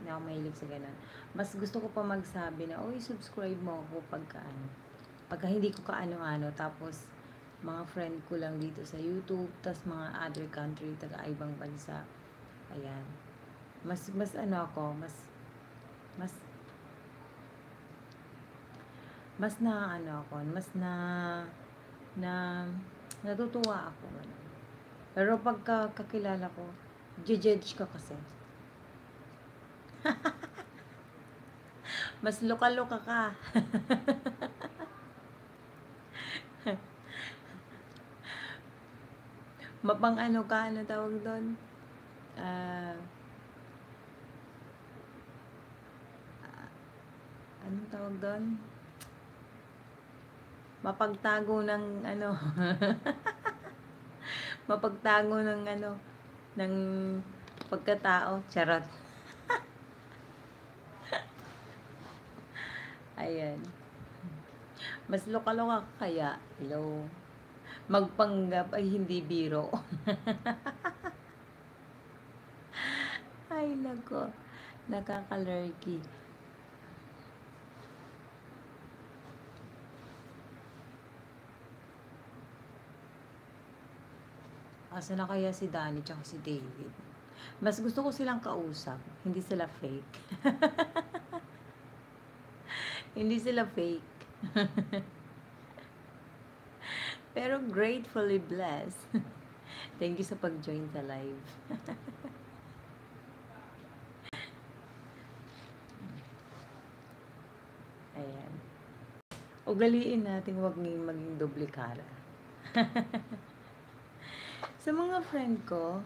Hindi ako mahilig sa ganun. Mas gusto ko pa magsabi na, oy, subscribe mo ako pagka ano. Pagka hindi ko kaano-ano, tapos mga friend ko lang dito sa YouTube, tas mga other country, taga ibang bansa. Ayan. Mas ano ako, mas mas na ano ako, mas na natutuwa ako. Ano. Pero pagka kakilala ko, judge ka kasi. Mas luka-luka ka. Mapang ano ka, ano tawag doon? Anong tawag doon? Mapagtago ng ano, mapagtago ng ano, ng pagkatao. Charot. Ayan. Mas loka-loka kaya. Hello. Magpanggap ay hindi biro. Ay, nako. Nakaka-lurky. Asa na kaya si Danny tsaka si David? Mas gusto ko silang kausap. Hindi sila fake. Hindi sila fake. Pero gratefully blessed. Thank you sa pag-join sa live. Ayan. Ugaliin natin huwag maging doble cara. Sa mga friend ko,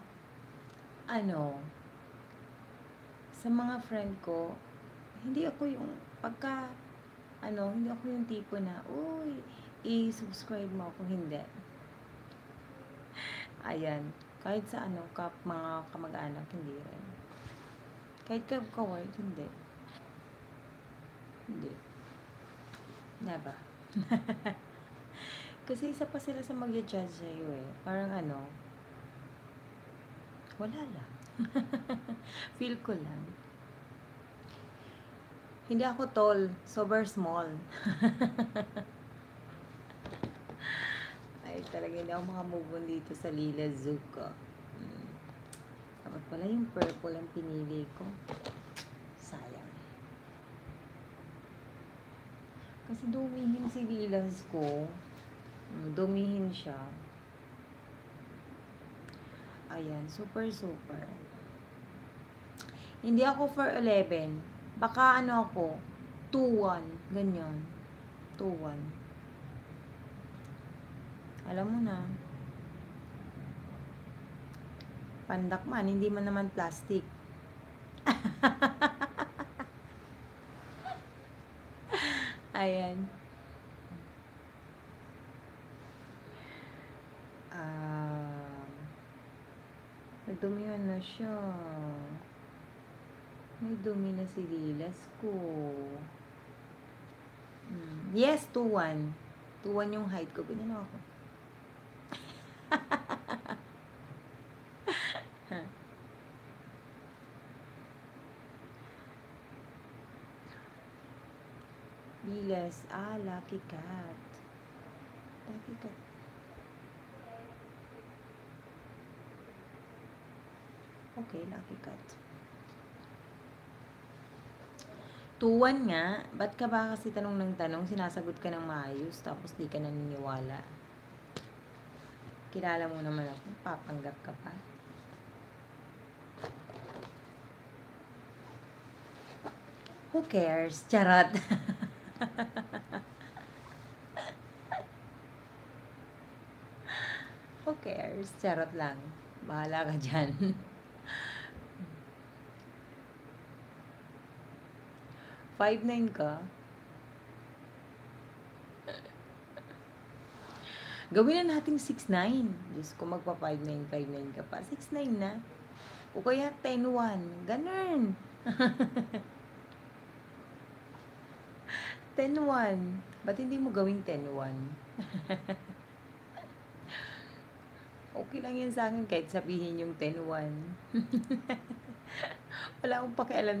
ano, sa mga friend ko, hindi ako yung, pagka, ano, hindi ako yung tipo na, uy, i-subscribe mo ako, hindi. Ayan, kahit sa ano, mga kamag-anak, hindi rin. Kahit ka-work, hindi. Hindi. Never. Kasi isa pa sila sa mag-judge sa'yo eh. Parang ano, wala lang. Feel ko lang. Hindi ako tall, super small. Ay, talaga hindi ako makamove on dito sa Lila Zuko. Dapat pala yung purple ang pinili ko. Sayang. Kasi dumihin si Lilas ko. Dumihin siya. Ayan, super. Hindi ako for 11. Baka ano ako, 2-1. Ganyan. 2-1. Alam mo na. Pandak man, hindi man naman plastic. Ayan. Nagdumihan na siya. May dumi na si Lilas ko. Yes, 2-1. 2-1 yung height ko. Ganyan ako. Lilas. Lucky cat. Lucky cat. Okay, lucky cat. 2-1 nga. Ba't ka ba kasi tanong ng tanong, sinasagot ka ng maayos, tapos di ka naniniwala? Kilala mo naman ako, papanggap ka pa. Who cares? Charot. Who cares? Charot lang. Bahala ka dyan. Five nine ka? Gawin na natin 6'9". Diyos ko, magpa 5'9", 5'9 ka pa. 6'9 na. O kaya 10'1". Ganun. 10'1". Ba't hindi mo gawing 10'1"? Okay lang yan sa akin kahit sabihin yung 10'1". Wala akong pakialam